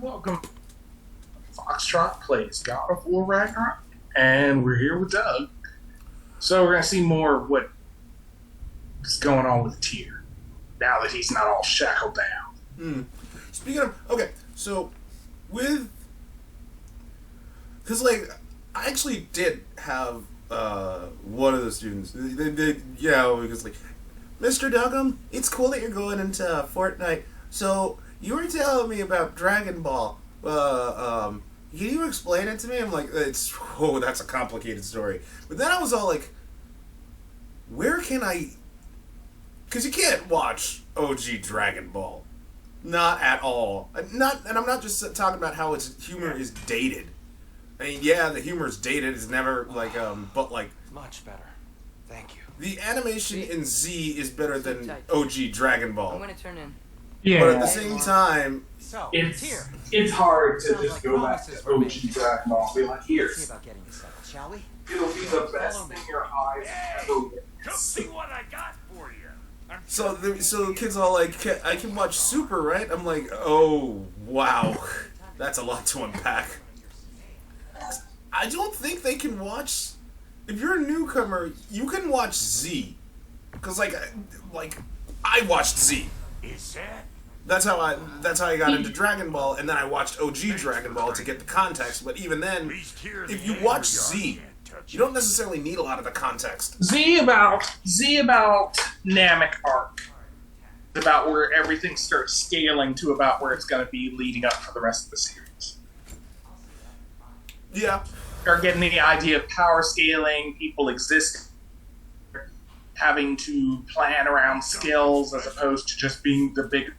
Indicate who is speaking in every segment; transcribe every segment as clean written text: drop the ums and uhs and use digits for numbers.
Speaker 1: Welcome. Foxtrot plays God of War Ragnarok, and we're here with Doug. So we're gonna see more of what is going on with Tyr now that he's not all shackled down.
Speaker 2: Speaking of, okay, so with, because like I actually did have one of the students. Because like, Mr. Duggam, it's cool that you're going into Fortnite. So you were telling me about Dragon Ball. Can you explain it to me? I'm like, that's a complicated story. But then I was all like, where can I? Because you can't watch OG Dragon Ball, not at all. And I'm not just talking about how its humor is dated. I mean, yeah, the humor is dated. It's never like, but like
Speaker 3: much better. Thank you.
Speaker 2: the animation in Z is better than OG Dragon Ball.
Speaker 4: I'm gonna turn in.
Speaker 1: Yeah,
Speaker 2: But at the same time,
Speaker 3: So,
Speaker 1: it's
Speaker 3: here.
Speaker 1: it's hard to
Speaker 3: Sounds
Speaker 1: just
Speaker 3: like
Speaker 1: go back
Speaker 3: promises
Speaker 1: to
Speaker 3: were
Speaker 1: OG
Speaker 3: made.
Speaker 1: Dragon Ball and be like, here,
Speaker 3: See about getting this settled, shall we?
Speaker 1: it'll be the best thing your eyes ever
Speaker 5: Come see
Speaker 1: witnessed.
Speaker 5: what I got for you.
Speaker 2: so kids all like, I can watch Super, right? I'm like, oh wow, that's a lot to unpack. I don't think they can watch. If you're a newcomer, you can watch Z, because like I watched Z.
Speaker 5: Is that?
Speaker 2: That's how I got into Dragon Ball, and then I watched OG Dragon Ball to get the context. But even then, if you watch Z, you don't necessarily need a lot of the context.
Speaker 1: Z about Namek arc. About where everything starts scaling to about where it's going to be leading up for the rest of the series.
Speaker 2: Yeah.
Speaker 1: Start getting the idea of power scaling, people existing, having to plan around skills as opposed to just being the big.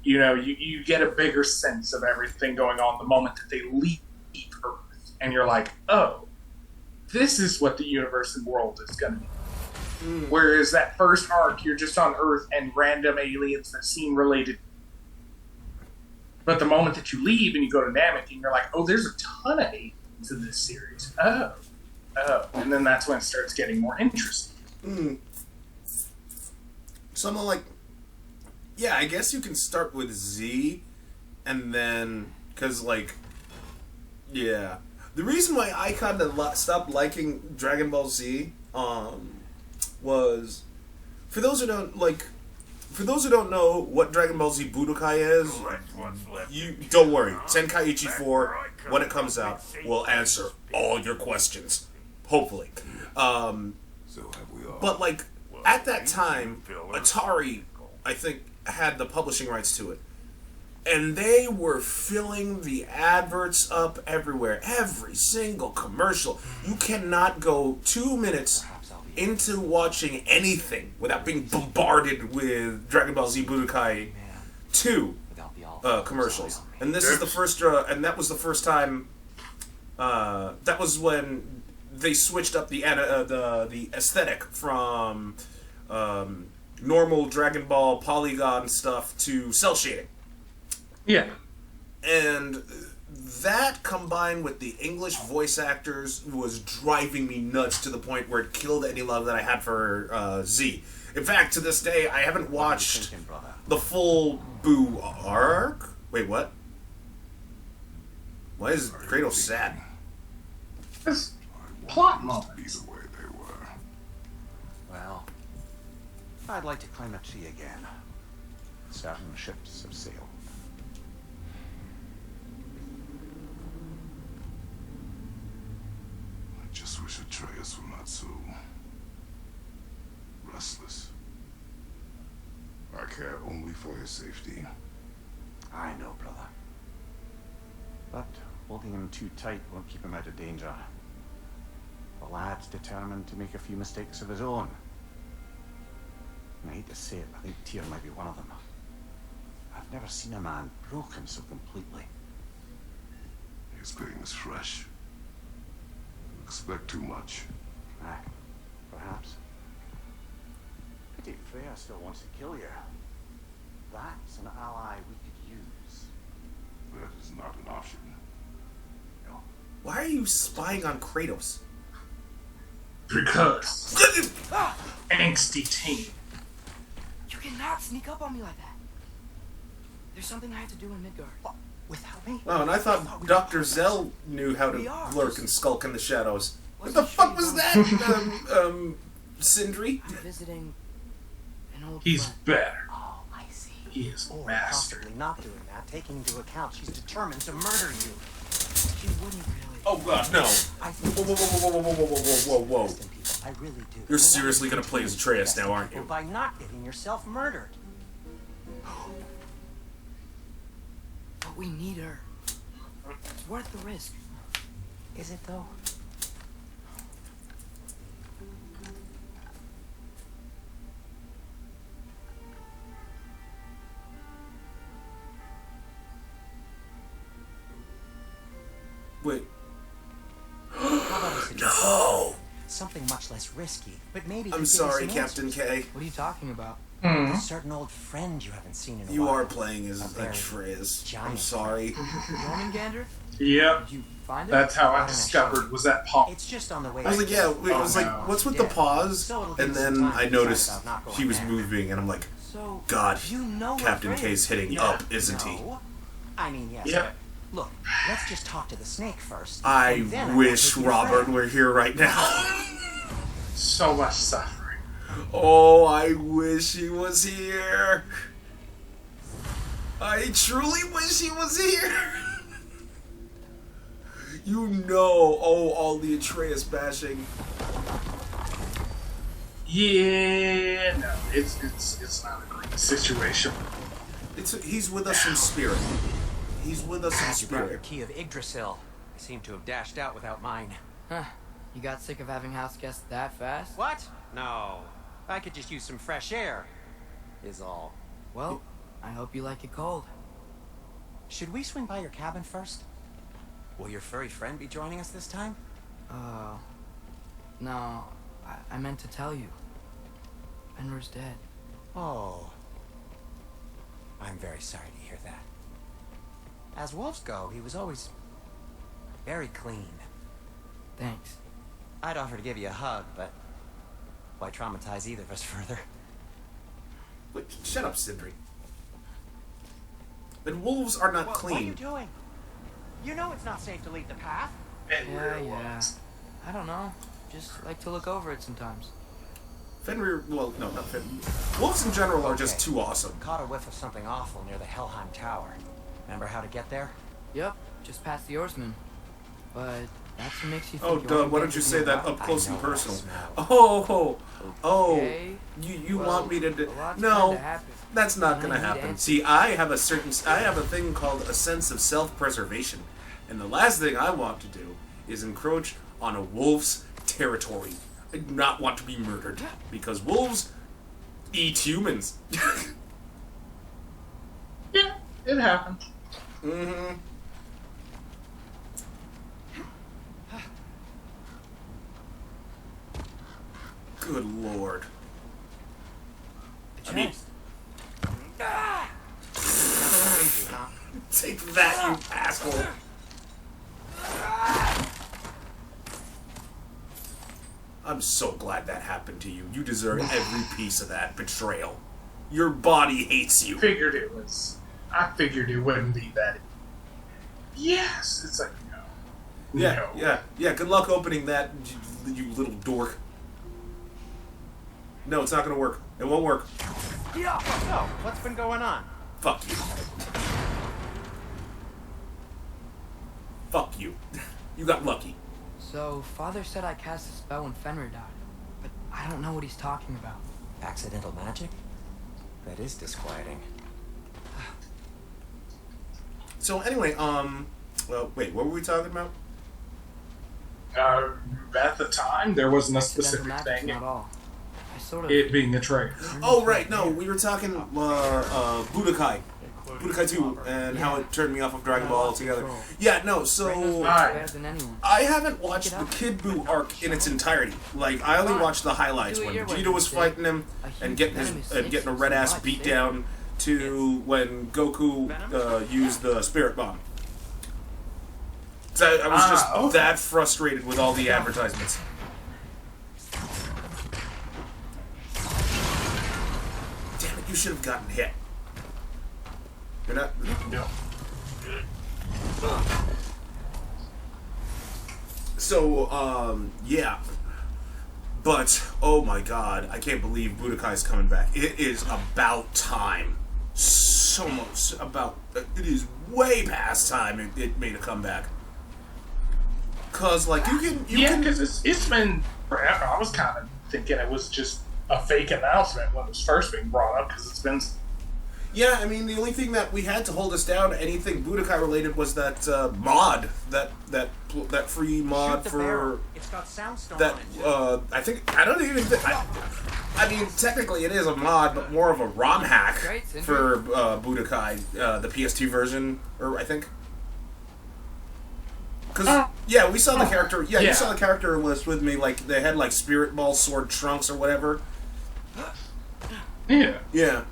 Speaker 1: You know, you get a bigger sense of everything going on the moment that they leave Earth, and you're like, oh, this is what the universe and world is going to be. Whereas that first arc, you're just on Earth and random aliens that seem related. But the moment that you leave and you go to Namek, and you're like, oh, there's a ton of aliens in this series. Oh. And then that's when it starts getting more interesting.
Speaker 2: Something like, yeah, I guess you can start with Z, and then, because, like, yeah. The reason why I kind of stopped liking Dragon Ball Z, was, for those who don't know what Dragon Ball Z Budokai is, you don't worry. Tenkaichi 4, when it comes out, will answer all your questions. Hopefully. But, like, at that time, Atari, I think, had the publishing rights to it. And they were filling the adverts up everywhere. Every single commercial. You cannot go 2 minutes into watching anything without being bombarded with Dragon Ball Z Budokai 2 commercials. And this is the first, and that was the first time, that was when they switched up the aesthetic from normal Dragon Ball polygon stuff to cell shading.
Speaker 1: Yeah.
Speaker 2: And that combined with the English voice actors was driving me nuts to the point where it killed any love that I had for Z. In fact, to this day, I haven't watched the full Boo arc. Wait, what? Why is Kratos sad?
Speaker 1: It's plot moments.
Speaker 3: Well, I'd like to climb a tree again. Certain ships have sailed.
Speaker 6: I just wish Atreus were not so restless. I care only for his safety.
Speaker 3: I know, brother. But holding him too tight won't keep him out of danger. The lad's determined to make a few mistakes of his own. And I hate to say it, I think Tyr might be one of them. I've never seen a man broken so completely.
Speaker 6: His pain is fresh. You expect too much.
Speaker 3: Aye, perhaps. Pity Freya still wants to kill you. That's an ally we could use.
Speaker 6: That is not an option.
Speaker 3: No.
Speaker 2: Why are you spying on Kratos?
Speaker 1: Because angsty teen.
Speaker 4: You cannot sneak up on me like that. There's something I have to do in Midgard.
Speaker 3: What? Without me?
Speaker 2: Oh, and I thought Dr. Zell knew how to lurk and skulk in the shadows. What the fuck was that, Sindri?
Speaker 4: I'm visiting an old
Speaker 1: He's
Speaker 4: friend.
Speaker 1: better.
Speaker 3: Oh, I see.
Speaker 1: He is
Speaker 3: Or
Speaker 1: master.
Speaker 3: possibly not doing that, taking into account she's determined to murder you.
Speaker 4: She wouldn't really.
Speaker 2: Oh god, no.
Speaker 3: I think
Speaker 2: Whoa, whoa, whoa, whoa, whoa, whoa, whoa, whoa, whoa.
Speaker 3: Interesting people. I really do.
Speaker 2: You're seriously gonna play as Atreus now, aren't you?
Speaker 3: By not getting yourself murdered.
Speaker 4: But we need her. It's worth the risk.
Speaker 3: Is it though?
Speaker 2: Wait.
Speaker 3: How about a suggestion?
Speaker 2: No!
Speaker 3: Something much less risky, but maybe.
Speaker 2: I'm
Speaker 3: could give us
Speaker 2: sorry,
Speaker 3: some
Speaker 2: Captain
Speaker 3: answers.
Speaker 2: K.
Speaker 4: What are you talking about?
Speaker 3: A certain old friend you haven't seen in a
Speaker 2: You
Speaker 3: while.
Speaker 2: are playing as
Speaker 3: A very
Speaker 2: Atreus. I'm
Speaker 3: giant
Speaker 2: sorry.
Speaker 4: Jormungandr?
Speaker 1: Yep.
Speaker 4: Did you find it?
Speaker 1: That's how I
Speaker 3: Why don't I show
Speaker 1: discovered
Speaker 3: you?
Speaker 1: was that Paul.
Speaker 3: It's just on the way.
Speaker 2: I was like, yeah, it was
Speaker 1: Oh,
Speaker 2: like,
Speaker 1: no.
Speaker 2: what's with the
Speaker 3: Yeah.
Speaker 2: pause?
Speaker 3: So it'll
Speaker 2: And
Speaker 3: give some
Speaker 2: then
Speaker 3: time
Speaker 2: I
Speaker 3: to
Speaker 2: noticed
Speaker 3: decide about not going
Speaker 2: he was
Speaker 3: there.
Speaker 2: moving, and I'm like,
Speaker 4: So,
Speaker 2: God,
Speaker 4: you know her
Speaker 2: Captain
Speaker 4: friend.
Speaker 2: K's hitting
Speaker 1: Yeah.
Speaker 2: up, isn't he?
Speaker 3: No. I mean, yes.
Speaker 1: Yeah.
Speaker 3: But look, let's just talk to the snake first.
Speaker 2: I
Speaker 3: and then
Speaker 2: wish
Speaker 3: will take you to
Speaker 2: Robert
Speaker 3: Freya.
Speaker 2: were here right now.
Speaker 1: So much suffering.
Speaker 2: Oh, I wish he was here. I truly wish he was here. You know, oh, all the Atreus bashing.
Speaker 1: Yeah, no, it's not a great situation.
Speaker 2: He's with us in spirit. He's with us in
Speaker 3: Glad you brought your
Speaker 2: spirit.
Speaker 3: key of Yggdrasil. I seem to have dashed out without mine.
Speaker 4: Huh. You got sick of having house guests that fast?
Speaker 3: What? No. I could just use some fresh air. Is all.
Speaker 4: Well, I hope you like it cold.
Speaker 3: Should we swing by your cabin first? Will your furry friend be joining us this time?
Speaker 4: No. I meant to tell you. Fenrir's dead.
Speaker 3: Oh. I'm very sorry to hear that. As wolves go, he was always very clean.
Speaker 4: Thanks.
Speaker 3: I'd offer to give you a hug, but why traumatize either of us further?
Speaker 2: Wait, shut up, Sindri. And wolves are not
Speaker 3: What are you
Speaker 2: clean.
Speaker 3: doing? You know it's not safe to leave the path.
Speaker 4: Yeah. I don't know. Just like to look over it sometimes.
Speaker 2: Fenrir, well, no, not Fenrir. Wolves in general are just
Speaker 3: Okay.
Speaker 2: too awesome.
Speaker 3: Caught a whiff of something awful near the Helheim Tower. Remember how to get there?
Speaker 4: Yep, just past the oarsman. But that's what makes you think
Speaker 2: Oh,
Speaker 4: you
Speaker 2: duh,
Speaker 4: wanna
Speaker 2: why
Speaker 4: get
Speaker 2: don't you
Speaker 4: to
Speaker 2: say
Speaker 4: the
Speaker 2: that
Speaker 4: rock?
Speaker 2: up close
Speaker 3: I
Speaker 2: and
Speaker 3: know
Speaker 2: personal?
Speaker 3: that smell.
Speaker 2: Oh,
Speaker 4: Okay.
Speaker 2: you
Speaker 4: Well,
Speaker 2: want me to do...
Speaker 4: a lot's
Speaker 2: No,
Speaker 4: kinda happened.
Speaker 2: that's not
Speaker 4: And
Speaker 2: gonna
Speaker 4: I need
Speaker 2: happen.
Speaker 4: answers.
Speaker 2: See, I have a thing called a sense of self-preservation. And the last thing I want to do is encroach on a wolf's territory. I do not want to be murdered. Because wolves eat humans.
Speaker 1: Yeah, it happened.
Speaker 2: Mm-hmm. Good lord. I mean, take that, you asshole. I'm so glad that happened to you. You deserve every piece of that betrayal. Your body hates you.
Speaker 1: I figured it wouldn't be that. Yes, it's like no.
Speaker 2: Yeah. Good luck opening that, you little dork. No, it's not gonna work. It won't work.
Speaker 3: Yeah. So, what's been going on?
Speaker 2: Fuck you. Fuck you. You got lucky.
Speaker 4: So, Father said I cast a spell when Fenrir died. But I don't know what he's talking about.
Speaker 3: Accidental magic? That is disquieting.
Speaker 2: So anyway, well, wait, what were we talking about?
Speaker 1: At the time, there wasn't a
Speaker 4: Accidental
Speaker 1: specific
Speaker 4: magic's
Speaker 1: thing.
Speaker 4: not all. I sort of...
Speaker 1: It being a trade.
Speaker 2: Oh, right, no, we were talking, Budokai. Budokai 2, and how it turned me off of Dragon Ball altogether.
Speaker 4: Control.
Speaker 2: Yeah, no, so...
Speaker 1: Alright.
Speaker 4: better than anyone.
Speaker 2: I haven't watched the Kid Buu arc in its entirety. Like, I only watched the highlights
Speaker 4: Do it
Speaker 2: when
Speaker 4: your way,
Speaker 2: Vegeta was
Speaker 4: Jake.
Speaker 2: fighting him and getting a red ass beat down to when Goku used the Spirit Bomb. So I was just
Speaker 1: okay.
Speaker 2: that frustrated with all the advertisements. Damn it, you should have gotten hit. You're not.
Speaker 1: No.
Speaker 2: So, yeah. But, oh my god, I can't believe Budokai's coming back. It is about time. So much about... It is way past time it made a comeback. Because, like, you can...
Speaker 1: Yeah, because it's been forever. I was kind of thinking it was just a fake announcement when it was first being brought up, because it's been...
Speaker 2: Yeah, I mean, the only thing that we had to hold us down, anything Budokai related, was that mod, that free mod for
Speaker 3: It's got soundstone
Speaker 2: that.
Speaker 3: on it.
Speaker 2: I think I don't even think. I mean, technically, it is a mod, but more of a ROM hack
Speaker 4: Great, Sindri.
Speaker 2: for Budokai, the PS2 version, or I think. Because yeah, we saw the character. Yeah, you saw the character list with me. Like they had like Spirit Ball, Sword Trunks, or whatever.
Speaker 1: Yeah.
Speaker 2: Yeah.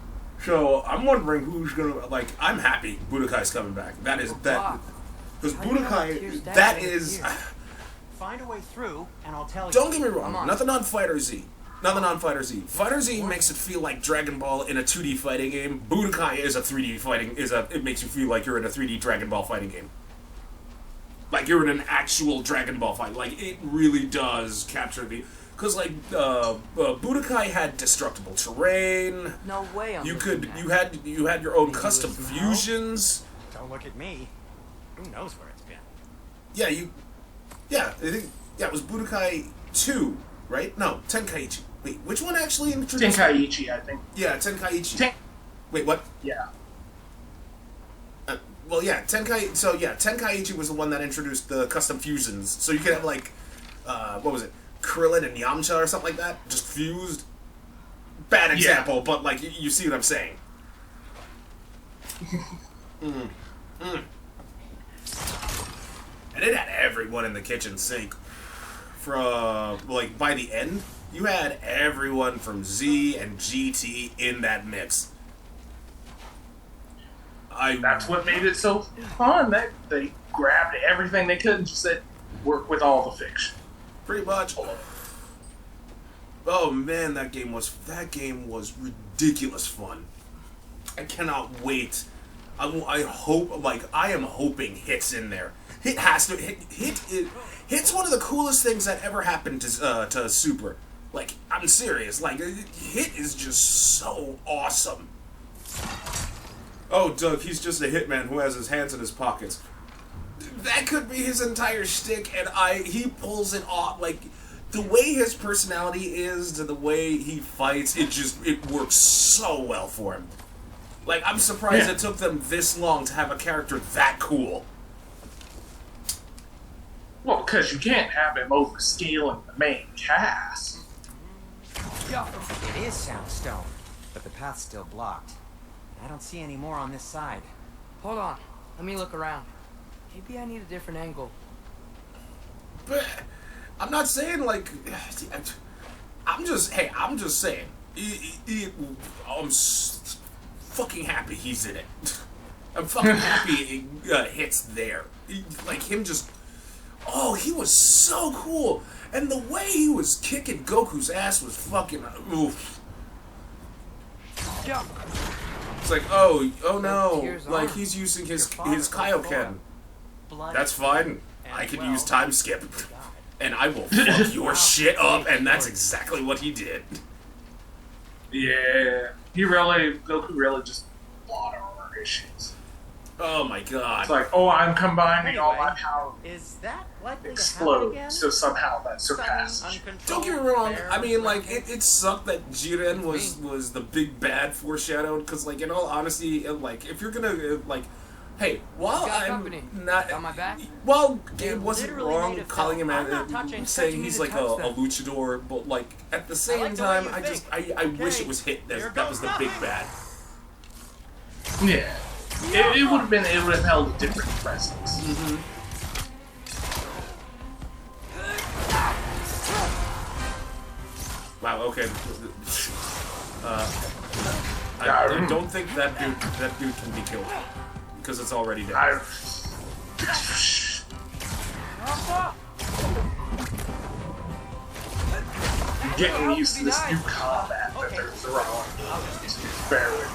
Speaker 2: So I'm wondering who's gonna like. I'm happy Budokai's coming back. That is that because Budokai. That is.
Speaker 3: Find a way through, and I'll tell you.
Speaker 2: Don't get me wrong.
Speaker 4: on.
Speaker 2: Nothing on Fighter Z. Nothing on Fighter Z. Fighter Z makes it feel like Dragon Ball in a 2D fighting game. Budokai is a 3D fighting. It makes you feel like you're in a 3D Dragon Ball fighting game. Like you're in an actual Dragon Ball fight. Like it really does capture the. Because like Budokai had destructible terrain.
Speaker 4: No way. I'm
Speaker 2: You
Speaker 4: looking
Speaker 2: could
Speaker 4: at.
Speaker 2: you had your own
Speaker 4: Think you
Speaker 2: custom
Speaker 4: listen to help?
Speaker 2: fusions.
Speaker 3: Don't look at me. Who knows where it's been?
Speaker 2: Yeah, I think it was Budokai 2, right? No, Tenkaichi. Wait, which one actually introduced?
Speaker 1: Tenkaichi, I think.
Speaker 2: Yeah, Tenkaichi. Wait, what?
Speaker 1: Yeah.
Speaker 2: Well, yeah, Tenkaichi was the one that introduced the custom fusions. So you could have like, what was it, Krillin and Yamcha or something like that, just fused. Bad example, but like you see what I'm saying. And it had everyone in the kitchen sink. From like by the end, you had everyone from Z and GT in that mix.
Speaker 1: That's what made it so fun. They grabbed everything they could and just said, work with all the fiction.
Speaker 2: Pretty much. Oh man, that game was ridiculous fun. I cannot wait. I hope, like, I am hoping Hit's in there. Hit has to. Hit's one of the coolest things that ever happened to Super. Like, I'm serious. Like, Hit is just so awesome. Oh, Doug, he's just a hitman who has his hands in his pockets. That could be his entire shtick, and he pulls it off. Like, the way his personality is, to the way he fights, it works so well for him. Like, I'm surprised it took them this long to have a character that cool.
Speaker 1: Well, because you can't have him overscaling the main cast.
Speaker 3: It is soundstone, but the path's still blocked. I don't see any more on this side.
Speaker 4: Hold on. Let me look around. Maybe I need a different angle.
Speaker 2: But I'm not saying, like... I'm just saying. I'm fucking happy he's in it. I'm fucking happy Hit's there. Like, him just... Oh, he was so cool. And the way he was kicking Goku's ass was fucking... Oof. It's like, oh no. Like, he's using his Kaioken. That's fine. I could use time skip. And I will fuck your shit up, and that's exactly what he did.
Speaker 1: Yeah. Goku really just bought our issues.
Speaker 2: Oh my god.
Speaker 1: It's like, oh, I'm combining all my power.
Speaker 3: Is that likely
Speaker 1: Explode.
Speaker 3: to happen again?
Speaker 1: So somehow that surpasses.
Speaker 2: Don't get me wrong, I mean, like, it sucked that Jiren was the big bad foreshadowed, because, like, in all honesty, like, if you're gonna, like, hey, while I'm not...
Speaker 4: Got my back?
Speaker 2: While Gabe wasn't
Speaker 3: literally
Speaker 2: wrong
Speaker 3: made it
Speaker 2: calling him
Speaker 3: felt-
Speaker 2: out,
Speaker 3: I'm not touching-
Speaker 2: saying
Speaker 4: touching
Speaker 2: he's
Speaker 4: you
Speaker 2: like
Speaker 4: to
Speaker 2: a
Speaker 4: touch them.
Speaker 2: luchador, but, like, at the same
Speaker 3: like the way
Speaker 2: time,
Speaker 3: you think.
Speaker 2: I wish
Speaker 3: Okay.
Speaker 2: it was Hit
Speaker 3: There
Speaker 2: that was
Speaker 3: goes
Speaker 2: the big
Speaker 3: nothing.
Speaker 2: bad.
Speaker 1: Yeah. It would have held a different presence.
Speaker 2: Wow, okay. I don't think that dude can be killed. Because it's already dead.
Speaker 1: You're getting used to this new combat that they're throwing. It's very...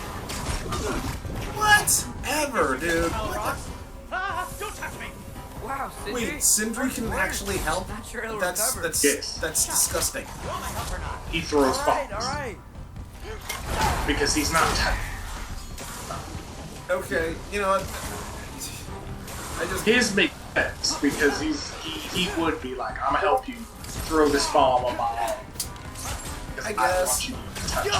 Speaker 2: What? ever, dude.
Speaker 5: Don't touch me!
Speaker 4: Wow, Sindri.
Speaker 2: Wait, Sindri can actually help?
Speaker 4: Not sure he'll
Speaker 2: That's
Speaker 4: recover.
Speaker 1: Yes.
Speaker 2: that's disgusting.
Speaker 1: He throws bombs
Speaker 4: Alright.
Speaker 1: because he's not.
Speaker 2: Okay, you know what? I just
Speaker 1: His makes sense because he would be like, I'm gonna help you throw this bomb on my arm. Because
Speaker 2: I guess.
Speaker 1: want you to touch it.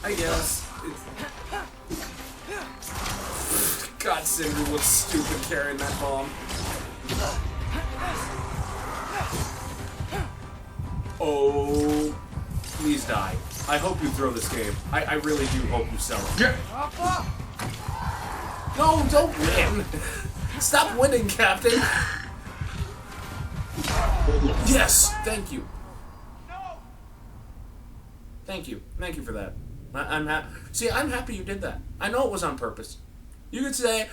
Speaker 2: I guess. God, Sindri looks stupid carrying that bomb. Oh, please die. I hope you throw this game. I really do hope you sell it.
Speaker 1: Yeah.
Speaker 2: No, don't win. Stop winning, Captain. Yes, thank you. Thank you. Thank you for that. I'm happy. See, I'm happy you did that. I know it was on purpose. You could say,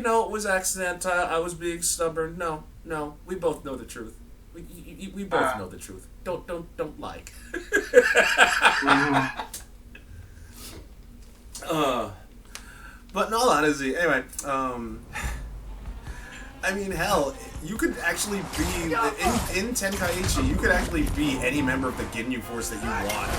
Speaker 2: no, it was accidental. I was being stubborn. No. We both know the truth. We both know the truth. Don't lie. But in all honesty, anyway, I mean, hell, you could actually be in Tenkaichi. You could actually be any member of the Ginyu Force that you want.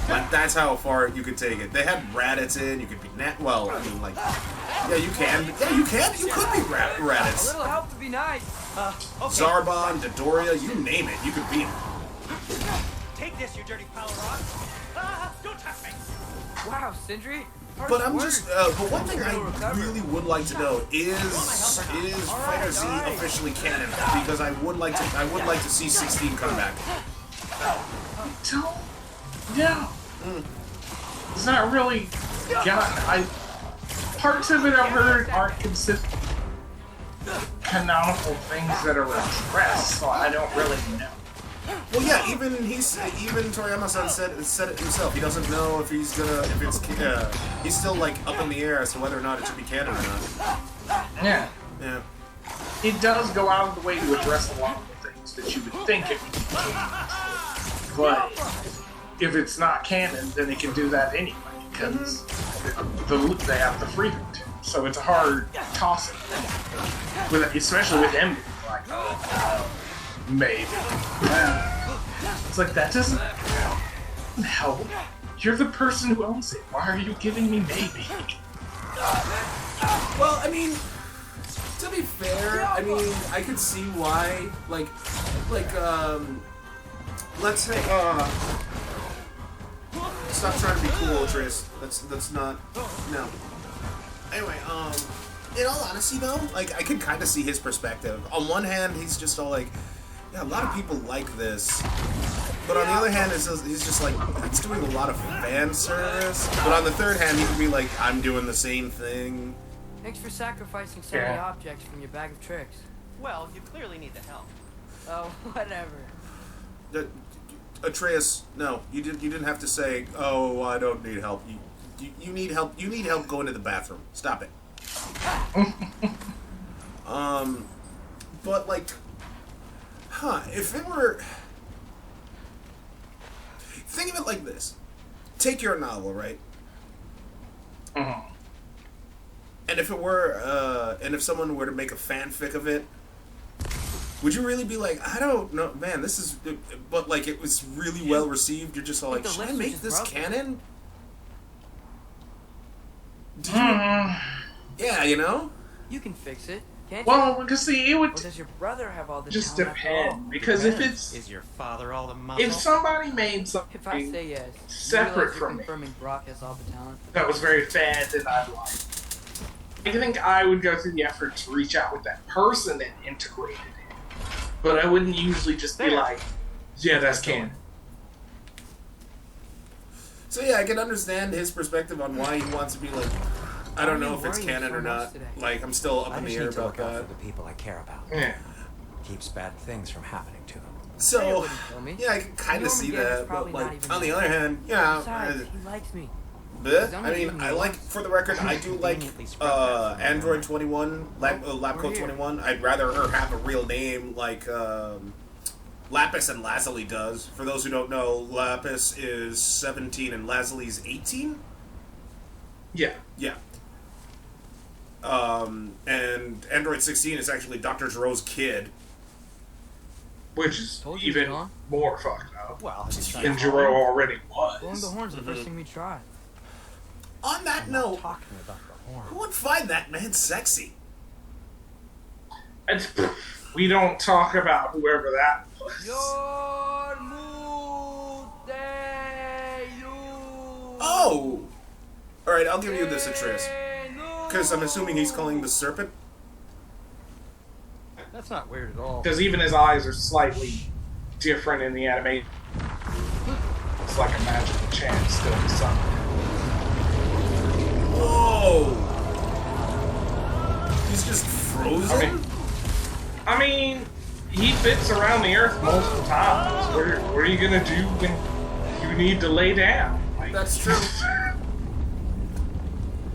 Speaker 2: Like, that's how far you could take it. They had Raditz in. You could be well. I mean, like, yeah, you can. Yeah, you can. You could be
Speaker 4: A
Speaker 2: Raditz.
Speaker 4: little help would be nice.
Speaker 5: Okay.
Speaker 2: Zarbon, Dodoria, you name it. You could be him.
Speaker 5: Take this, you dirty power rod! Don't touch me!
Speaker 4: Wow, Sindri. Harsh
Speaker 2: But I'm
Speaker 4: words.
Speaker 2: just. But one thing I really would like to know is Fighter Z officially canon? Because I would like to see 16 come back.
Speaker 1: Yeah. It's not really. Parts of it I've heard aren't consistent canonical things that are expressed, so I don't really know.
Speaker 2: Well, yeah, even Toriyama-san said it himself. He doesn't know if he's he's still like up in the air as to whether or not it should be canon or not.
Speaker 1: Yeah.
Speaker 2: Yeah.
Speaker 1: It does go out of the way to address a lot of the things that you would think it would be canon. But if it's not canon, then it can do that anyway, because they have the freedom to. So it's a hard toss-up. Especially with him, like, maybe. It's like, that doesn't help. You're the person who owns it. Why are you giving me maybe?
Speaker 2: Well, I mean, to be fair, I mean, I could see why, let's say, stop trying to be cool, Atreus. That's not, no. Anyway, in all honesty though, like, I can kind of see his perspective. On one hand, he's just all like, yeah, a lot of people like this. But on the other hand, he's just like, it's doing a lot of fan service. But on the third hand, he could be like, I'm doing the same thing.
Speaker 4: Thanks for sacrificing so many objects from your bag of tricks.
Speaker 5: Well, you clearly need the help.
Speaker 4: Oh, whatever.
Speaker 2: Atreus, no, you didn't have to say, oh, I don't need help. You need help. You need help going to the bathroom. Stop it. But like, if it were, think of it like this: take your novel, right? And if it were, and if someone were to make a fanfic of it, would you really be like, I don't know, man, this is, but like, it was really well received. You're just all like, should I make this canon? Yeah, you know?
Speaker 4: You can fix it, can't you?
Speaker 1: Well, because see, it would
Speaker 4: Or does your brother have all the
Speaker 1: just
Speaker 4: talent after all?
Speaker 1: depend. Because if it's,
Speaker 5: Is your father all the muscle?
Speaker 1: if somebody made
Speaker 4: If I
Speaker 1: something
Speaker 4: say yes,
Speaker 1: separate from me
Speaker 4: confirming Brock has all the talent.
Speaker 1: that was very fan that I liked, I think I would go through the effort to reach out with that person and integrate it in. But I wouldn't usually just be like, yeah, that's canon.
Speaker 2: So yeah, I can understand his perspective on why he wants to be like, I don't know if it's canon or not. Like, I'm still up in the air about that.
Speaker 7: For the people I care about.
Speaker 1: Yeah.
Speaker 7: Keeps bad things from happening to them.
Speaker 2: So,
Speaker 4: wouldn't kill me.
Speaker 2: yeah, I can kind of see
Speaker 4: Norman Gator's
Speaker 2: that, but
Speaker 4: probably not
Speaker 2: like,
Speaker 4: even
Speaker 2: on the
Speaker 4: there.
Speaker 2: other hand, yeah,
Speaker 4: Besides, he likes me.
Speaker 2: I mean, I like, for the record, I do like Android 21, Labco 21. I'd rather her have a real name like Lapis and Lazuli does. For those who don't know, Lapis is 17 and Lazuli's 18?
Speaker 1: Yeah.
Speaker 2: Yeah. And Android 16 is actually Dr. Giro's kid.
Speaker 1: Which is
Speaker 4: Told you,
Speaker 1: even
Speaker 4: John.
Speaker 1: more fucked up.
Speaker 7: Well, it's not
Speaker 1: And Giro already
Speaker 4: Blowing
Speaker 1: was.
Speaker 4: the horn's the first thing we tried.
Speaker 2: On that note,
Speaker 7: talking about the horn.
Speaker 2: who would find that man sexy?
Speaker 1: It's, we don't talk about whoever that was.
Speaker 2: Oh! Alright, I'll give you this, Atreus. Because I'm assuming he's calling the serpent.
Speaker 7: That's not weird at all.
Speaker 1: Because even his eyes are slightly different in the animation. It's like a magical chant still to something.
Speaker 2: Whoa! He's just frozen?
Speaker 1: I mean, he fits around the earth multiple times. What are you gonna do when you need to lay down? Like,
Speaker 2: That's true.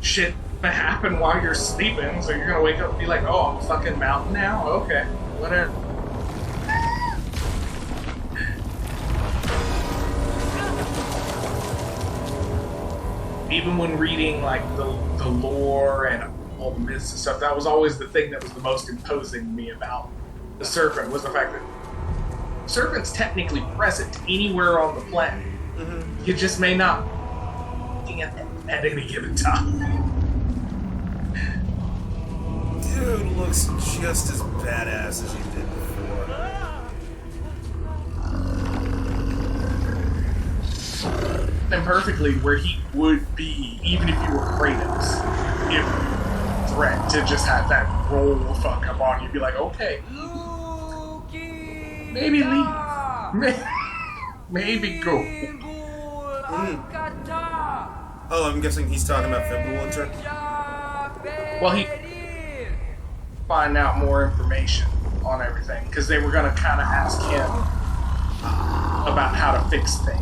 Speaker 1: shit gonna happen while you're sleeping, so you're gonna wake up and be like, oh, I'm a fucking mountain now? Okay, whatever. Even when reading, like, the lore and all the myths and stuff, that was always the thing that was the most imposing to me about the serpent, was the fact that the serpent's technically present anywhere on the planet.
Speaker 2: Mm-hmm.
Speaker 1: You just may not be at any given time.
Speaker 2: Dude looks just as badass as he did before.
Speaker 1: And perfectly where he would be, even if you were Kratos, if threat to just have that roll fuck up on you, be like, okay, maybe leave, maybe go.
Speaker 2: Oh, I'm guessing he's talking about Fimbulwinter.
Speaker 1: Well, he find out more information on everything because they were gonna kind of ask him about how to fix things.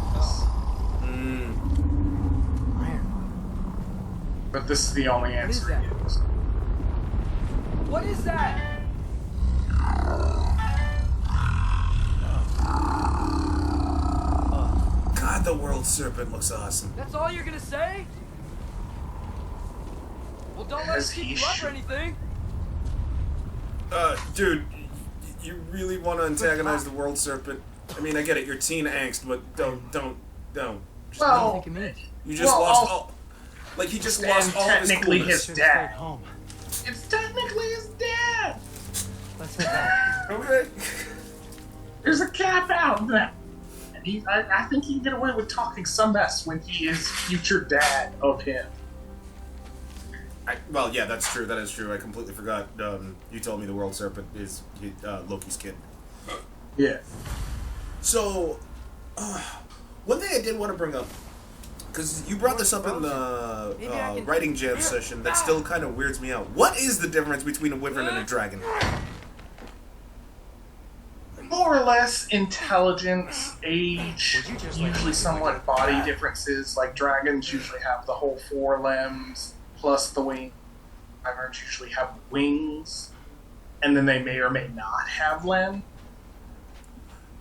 Speaker 1: But this is the only answer he gives.
Speaker 4: What is that?
Speaker 2: God, the world serpent looks awesome.
Speaker 4: That's all you're gonna say? Well, don't let us
Speaker 1: As he
Speaker 4: keep you up or
Speaker 1: should.
Speaker 4: anything.
Speaker 2: Dude, you really want to antagonize the world serpent? I mean, I get it, you're teen angst, but don't.
Speaker 4: What do you
Speaker 1: Well,
Speaker 4: think it means?
Speaker 2: You just
Speaker 1: Well,
Speaker 2: lost
Speaker 1: I'll-
Speaker 2: all. Like, he just
Speaker 1: and
Speaker 2: lost all of his
Speaker 1: technically
Speaker 2: coolness.
Speaker 1: his dad.
Speaker 7: Home.
Speaker 1: It's technically his dad.
Speaker 4: Let's head back.
Speaker 2: Okay.
Speaker 1: There's a cap out of that. And I think he can get away with talking some mess when he is future dad of him.
Speaker 2: Well, yeah, that's true. That is true. I completely forgot. You told me the world serpent is Loki's kid.
Speaker 1: Yeah.
Speaker 2: So, one thing I did want to bring up, because you brought this up in the writing jam session, that still kind of weirds me out. What is the difference between a wyvern and a dragon?
Speaker 1: More or less intelligence, age, usually somewhat body differences. Like dragons usually have the whole four limbs plus the wing. Wyverns usually have wings, and then they may or may not have limbs.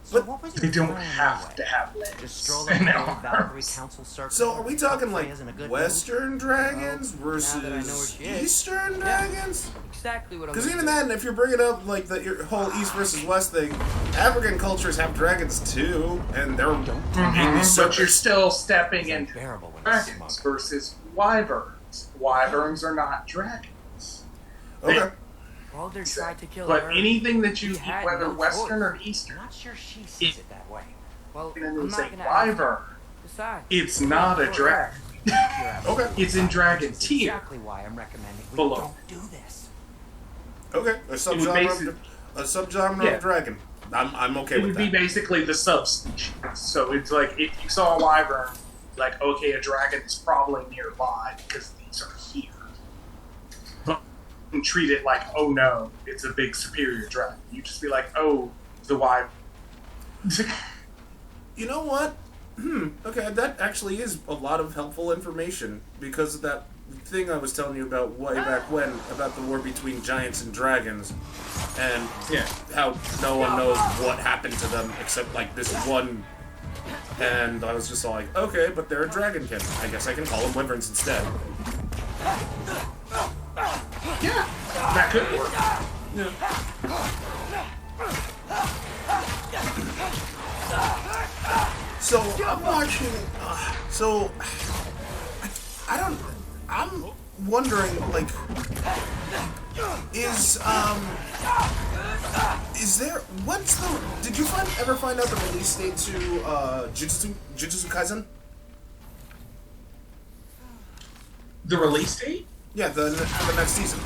Speaker 7: So what was
Speaker 1: They
Speaker 7: your
Speaker 1: don't
Speaker 7: plan
Speaker 1: have
Speaker 7: anyway?
Speaker 1: to have
Speaker 7: Just
Speaker 1: limbs
Speaker 7: strolling
Speaker 1: in
Speaker 7: through the Valkyrie
Speaker 1: arms.
Speaker 7: Council circle.
Speaker 2: So, are we talking like
Speaker 7: Freya's in a good
Speaker 2: Western dragons
Speaker 4: Now that I know where
Speaker 2: versus
Speaker 4: she is.
Speaker 2: Eastern dragons?
Speaker 4: Exactly what I'm
Speaker 2: Because
Speaker 4: gonna
Speaker 2: even
Speaker 4: do.
Speaker 2: then, if you're bringing up like the whole East versus West thing, African cultures have dragons too, and they're mainly
Speaker 1: But you're
Speaker 2: serpents.
Speaker 1: still stepping into
Speaker 7: Unbearable when it's
Speaker 1: dragons
Speaker 7: smug.
Speaker 1: versus wyverns. Wyverns are not dragons.
Speaker 2: Okay.
Speaker 4: Baldur tried to kill
Speaker 1: But
Speaker 4: her.
Speaker 1: anything that you
Speaker 4: He
Speaker 1: eat,
Speaker 4: had
Speaker 1: whether
Speaker 4: no
Speaker 1: Western
Speaker 4: choice.
Speaker 1: or
Speaker 7: I'm
Speaker 1: Eastern,
Speaker 7: not sure she sees it that way.
Speaker 4: Well,
Speaker 1: and then
Speaker 4: I'm
Speaker 1: it's a
Speaker 4: not gonna ask.
Speaker 1: wyvern,
Speaker 4: Besides,
Speaker 1: it's not a dragon.
Speaker 7: You're absolutely
Speaker 2: Okay.
Speaker 1: It's in dragon
Speaker 7: That's
Speaker 1: tier.
Speaker 7: exactly why I'm recommending we
Speaker 1: Below.
Speaker 7: don't do this.
Speaker 2: Okay. A
Speaker 1: would
Speaker 2: subgenre,
Speaker 1: basic-
Speaker 2: of
Speaker 1: Yeah.
Speaker 2: dragon. I'm okay
Speaker 1: It
Speaker 2: with
Speaker 1: would be
Speaker 2: that.
Speaker 1: basically the subspecies. So it's like if you saw a wyvern, like okay, a dragon is probably nearby because these are here. But you treat it like, oh no, it's a big superior dragon. You just be like, oh, the wyvern.
Speaker 2: You know what? Okay, that actually is a lot of helpful information because of that thing I was telling you about way back when, about the war between giants and dragons, and how no one knows what happened to them except like this one. And I was just like, okay, but they're a dragonkin. I guess I can call them wyverns instead.
Speaker 1: Yeah, that could work.
Speaker 2: Yeah. So I'm watching. I'm wondering, like, is there? What's the? Did you ever find out the release date to Jujutsu Kaisen?
Speaker 1: The release date?
Speaker 2: Yeah, for the next season.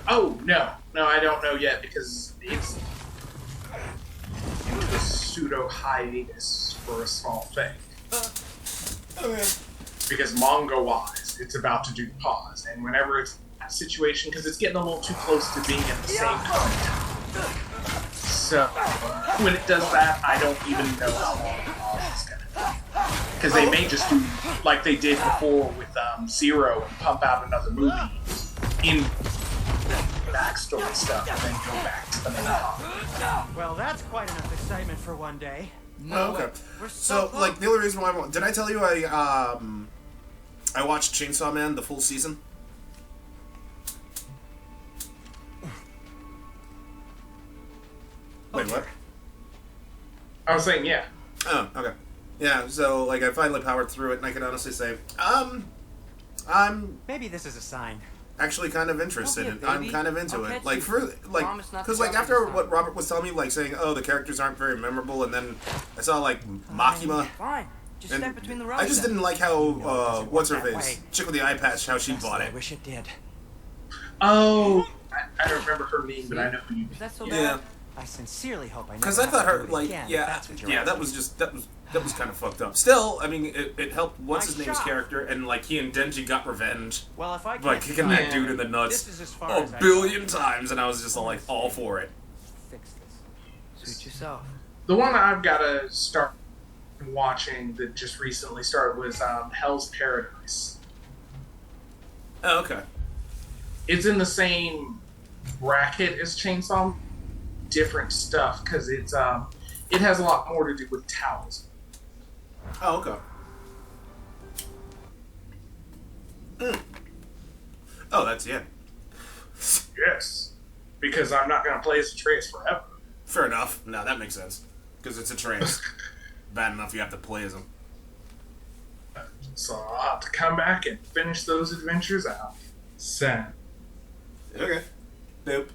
Speaker 1: Oh, no, I don't know yet because it's a pseudo hiatus for a small thing.
Speaker 2: Okay.
Speaker 1: Because manga-wise, it's about to do pause, and whenever it's that situation, because it's getting a little too close to being in the same time. So when it does that, I don't even know how long the pause is gonna be. Because they may just do like they did before with Zero and pump out another movie in backstory stuff and then go back to the main topic.
Speaker 5: Well, that's quite enough excitement for one day.
Speaker 2: Oh, okay. So, like, the only reason why did I tell you I watched Chainsaw Man the full season? Wait, what?
Speaker 1: I was saying, yeah.
Speaker 2: Oh, okay. Yeah, so, like, I finally powered through it, and I can honestly say, I'm
Speaker 7: Maybe this is a sign.
Speaker 2: actually kind of interested in it. I'm kind of into
Speaker 4: Okay,
Speaker 2: it. Like,
Speaker 4: promise not to
Speaker 2: because, like,
Speaker 4: tell
Speaker 2: after
Speaker 4: me
Speaker 2: what Robert was telling me, like, saying, oh, the characters aren't very memorable, and then I saw, like, Makima.
Speaker 4: Fine. Just
Speaker 2: And
Speaker 4: step between the rows.
Speaker 2: I just
Speaker 4: then.
Speaker 2: didn't like how, what's her
Speaker 7: that
Speaker 2: face?
Speaker 7: way.
Speaker 2: Chick with the eye patch, how she bought
Speaker 7: I
Speaker 2: it.
Speaker 7: wish it did.
Speaker 1: Oh, I don't remember her name, but I know who you mean.
Speaker 4: Is that so
Speaker 2: Yeah.
Speaker 4: bad?
Speaker 7: I sincerely hope I never
Speaker 2: Because I
Speaker 7: have
Speaker 2: thought
Speaker 7: to
Speaker 2: her,
Speaker 7: do it
Speaker 2: like,
Speaker 7: again, if
Speaker 2: yeah,
Speaker 7: that's what you're
Speaker 2: that
Speaker 7: asking.
Speaker 2: was just, that was kind of fucked up. Still, I mean, it helped what's his
Speaker 7: Nice
Speaker 2: name's
Speaker 7: job.
Speaker 2: character, and, like, he and Denji got revenge
Speaker 7: Well, if I
Speaker 2: by
Speaker 7: can't
Speaker 2: kicking that dude in the nuts
Speaker 7: This is as far
Speaker 2: a
Speaker 7: as I
Speaker 2: billion times, and I was just, like, all for it.
Speaker 7: fix this.
Speaker 4: Suit yourself.
Speaker 1: The one I've got to start watching that just recently started was Hell's Paradise.
Speaker 2: Oh, okay.
Speaker 1: It's in the same bracket as Chainsaw, different stuff because it's it has a lot more to do with Taoism.
Speaker 2: Oh, okay. Oh, that's the end.
Speaker 1: Yes, because I'm not going to play as Atreus forever.
Speaker 2: Fair enough. No, that makes sense. Because it's a trance. Bad enough you have to play as him.
Speaker 1: So I'll have to come back and finish those adventures out. Sad.
Speaker 2: Okay. Nope.